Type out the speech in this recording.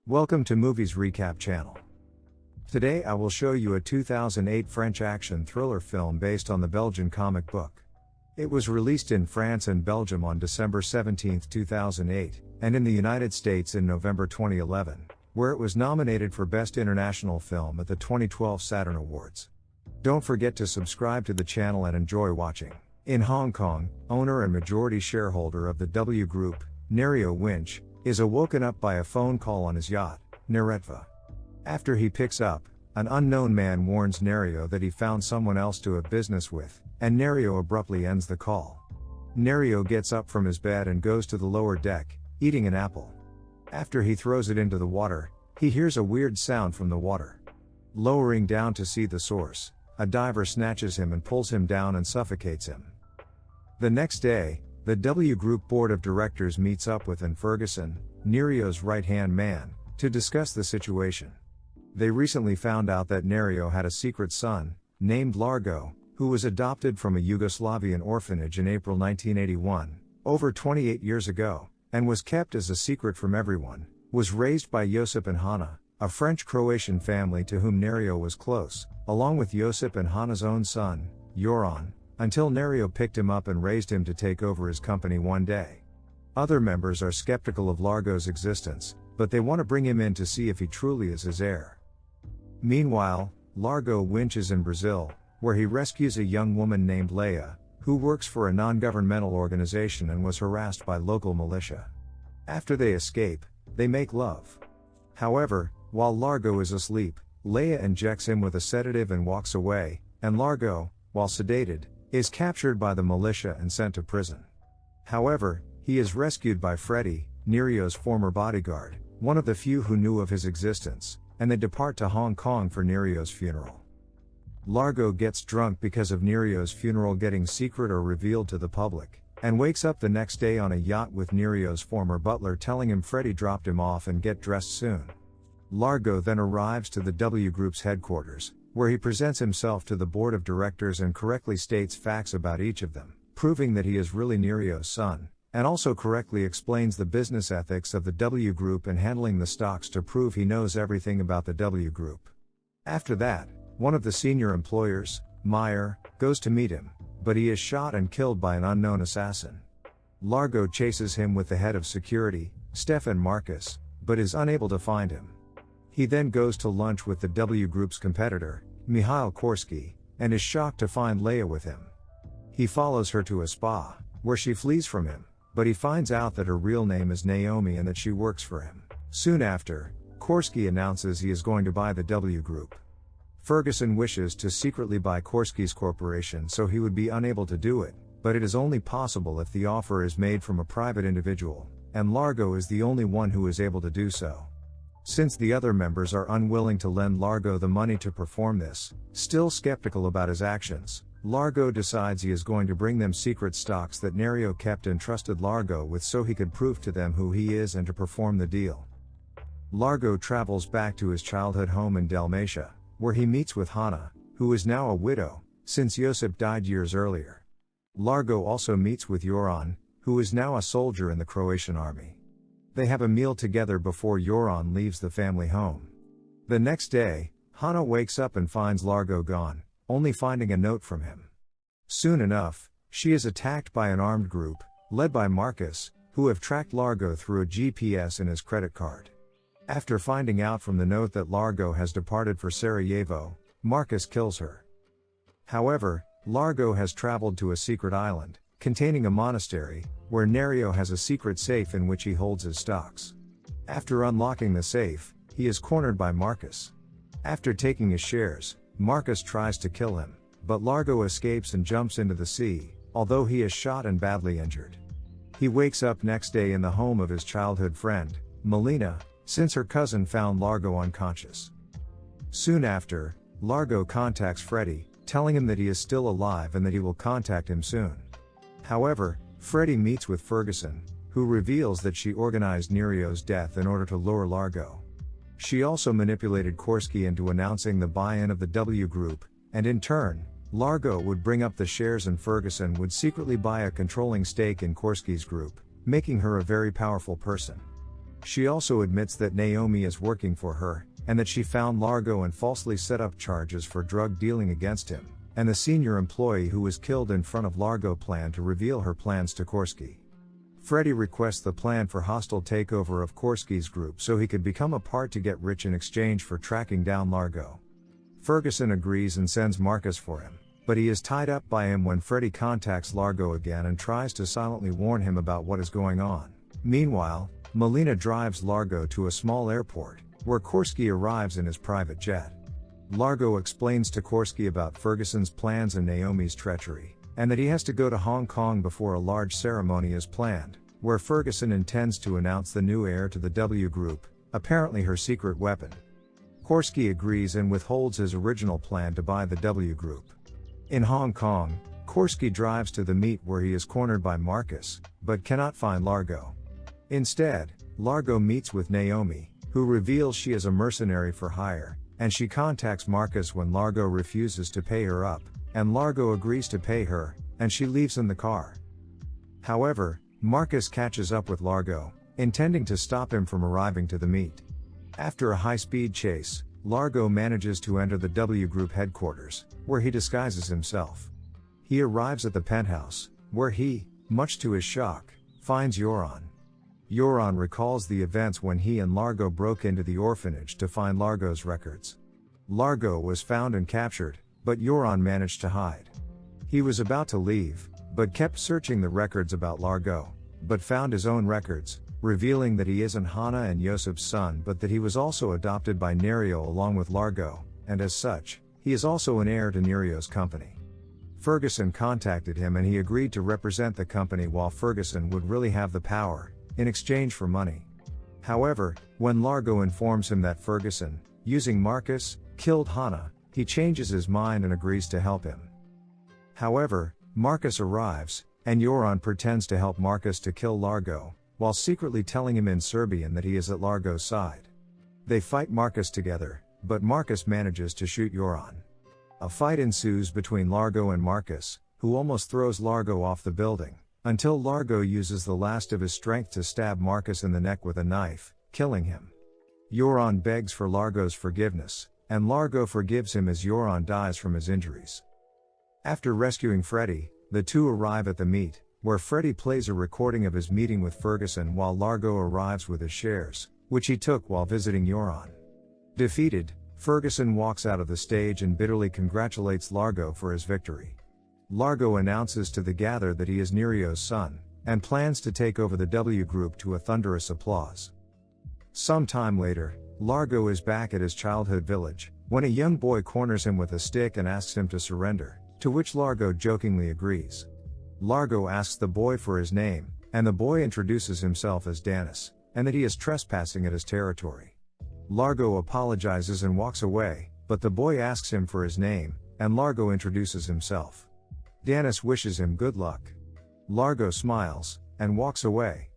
Welcome to Movies Recap channel. Today I will show you a 2008 French action thriller film based on the Belgian comic book. It was released in France and Belgium on December 17, 2008, and in the United States in November 2011, where it was nominated for Best International Film at the 2012 Saturn Awards. Don't forget to subscribe to the channel and enjoy watching. In Hong Kong, owner and majority shareholder of the W Group, Largo Winch, is awoken up by a phone call on his yacht, Neretva. After he picks up, an unknown man warns Largo that he found someone else to have business with, and Largo abruptly ends the call. Largo gets up from his bed and goes to the lower deck, eating an apple. After he throws it into the water, he hears a weird sound from the water. Lowering down to see the source, a diver snatches him and pulls him down and suffocates him. The next day, the W Group Board of Directors meets up with Ferguson, Largo's right-hand man, to discuss the situation. They recently found out that Largo had a secret son, named Largo, who was adopted from a Yugoslavian orphanage in April 1981, over 28 years ago, and was kept as a secret from everyone, was raised by Josip and Hana, a French-Croatian family to whom Largo was close, along with Josip and Hana's own son, Joran, until Largo picked him up and raised him to take over his company one day. Other members are skeptical of Largo's existence, but they want to bring him in to see if he truly is his heir. Meanwhile, Largo Winch is in Brazil, where he rescues a young woman named Leia, who works for a non-governmental organization and was harassed by local militia. After they escape, they make love. However, while Largo is asleep, Leia injects him with a sedative and walks away, and Largo, while sedated, is captured by the militia and sent to prison. However, he is rescued by Freddy, Largo's former bodyguard, one of the few who knew of his existence, and they depart to Hong Kong for Largo's funeral. Largo gets drunk because of Largo's funeral getting secret or revealed to the public, and wakes up the next day on a yacht with Largo's former butler telling him Freddy dropped him off and get dressed soon. Largo then arrives to the W Group's headquarters, where he presents himself to the board of directors and correctly states facts about each of them, proving that he is really Largo's son, and also correctly explains the business ethics of the W Group and handling the stocks to prove he knows everything about the W Group. After that, one of the senior employers, Meyer, goes to meet him, but he is shot and killed by an unknown assassin. Largo chases him with the head of security, Stefan Marcus, but is unable to find him. He then goes to lunch with the W Group's competitor, Mihail Korsky, and is shocked to find Leia with him. He follows her to a spa, where she flees from him, but he finds out that her real name is Naomi and that she works for him. Soon after, Korsky announces he is going to buy the W Group. Ferguson wishes to secretly buy Korsky's corporation so he would be unable to do it, but it is only possible if the offer is made from a private individual, and Largo is the only one who is able to do so. Since the other members are unwilling to lend Largo the money to perform this, still skeptical about his actions, Largo decides he is going to bring them secret stocks that Largo kept and trusted Largo with so he could prove to them who he is and to perform the deal. Largo travels back to his childhood home in Dalmatia, where he meets with Hana, who is now a widow, since Josip died years earlier. Largo also meets with Joran, who is now a soldier in the Croatian army. They have a meal together before Joran leaves the family home. The next day, Hana wakes up and finds Largo gone, only finding a note from him. Soon enough, she is attacked by an armed group, led by Marcus, who have tracked Largo through a GPS in his credit card. After finding out from the note that Largo has departed for Sarajevo, Marcus kills her. However, Largo has traveled to a secret island, containing a monastery, where Largo has a secret safe in which he holds his stocks. After unlocking the safe, he is cornered by Marcus. After taking his shares, Marcus tries to kill him, but Largo escapes and jumps into the sea, although he is shot and badly injured. He wakes up next day in the home of his childhood friend, Melina, since her cousin found Largo unconscious. Soon after, Largo contacts Freddy, telling him that he is still alive and that he will contact him soon. However, Freddy meets with Ferguson, who reveals that she organized Largo's death in order to lure Largo. She also manipulated Korsky into announcing the buy-in of the W Group, and in turn, Largo would bring up the shares and Ferguson would secretly buy a controlling stake in Korsky's group, making her a very powerful person. She also admits that Naomi is working for her, and that she found Largo and falsely set up charges for drug dealing against him, and the senior employee who was killed in front of Largo planned to reveal her plans to Korsky. Freddie requests the plan for hostile takeover of Korsky's group so he could become a part to get rich in exchange for tracking down Largo. Ferguson agrees and sends Marcus for him, but he is tied up by him when Freddie contacts Largo again and tries to silently warn him about what is going on. Meanwhile, Melina drives Largo to a small airport, where Korsky arrives in his private jet. Largo explains to Korsky about Ferguson's plans and Naomi's treachery, and that he has to go to Hong Kong before a large ceremony is planned, where Ferguson intends to announce the new heir to the W Group, apparently her secret weapon. Korsky agrees and withholds his original plan to buy the W Group. In Hong Kong, Korsky drives to the meet where he is cornered by Marcus, but cannot find Largo. Instead, Largo meets with Naomi, who reveals she is a mercenary for hire, and she contacts Marcus when Largo refuses to pay her up, and Largo agrees to pay her, and she leaves in the car. However, Marcus catches up with Largo, intending to stop him from arriving to the meet. After a high-speed chase, Largo manages to enter the W Group headquarters, where he disguises himself. He arrives at the penthouse, where he, much to his shock, finds Yoron. Yoron recalls the events when he and Largo broke into the orphanage to find Largo's records. Largo was found and captured, but Yoron managed to hide. He was about to leave, but kept searching the records about Largo, but found his own records, revealing that he isn't Hannah and Yosip's son but that he was also adopted by Nerio along with Largo, and as such, he is also an heir to Nerio's company. Ferguson contacted him and he agreed to represent the company while Ferguson would really have the power, in exchange for money. However, when Largo informs him that Ferguson, using Marcus, killed Hannah, he changes his mind and agrees to help him. However, Marcus arrives, and Yoron pretends to help Marcus to kill Largo, while secretly telling him in Serbian that he is at Largo's side. They fight Marcus together, but Marcus manages to shoot Yoron. A fight ensues between Largo and Marcus, who almost throws Largo off the building, until Largo uses the last of his strength to stab Marcus in the neck with a knife, killing him. Yoron begs for Largo's forgiveness, and Largo forgives him as Yoron dies from his injuries. After rescuing Freddie, the two arrive at the meet, where Freddie plays a recording of his meeting with Ferguson while Largo arrives with his shares, which he took while visiting Yoron. Defeated, Ferguson walks out of the stage and bitterly congratulates Largo for his victory. Largo announces to the gather that he is Nerio's son, and plans to take over the W Group to a thunderous applause. Some time later, Largo is back at his childhood village, when a young boy corners him with a stick and asks him to surrender, to which Largo jokingly agrees. Largo asks the boy for his name, and the boy introduces himself as Danis, and that he is trespassing at his territory. Largo apologizes and walks away, but the boy asks him for his name, and Largo introduces himself. Danis wishes him good luck. Largo smiles, and walks away.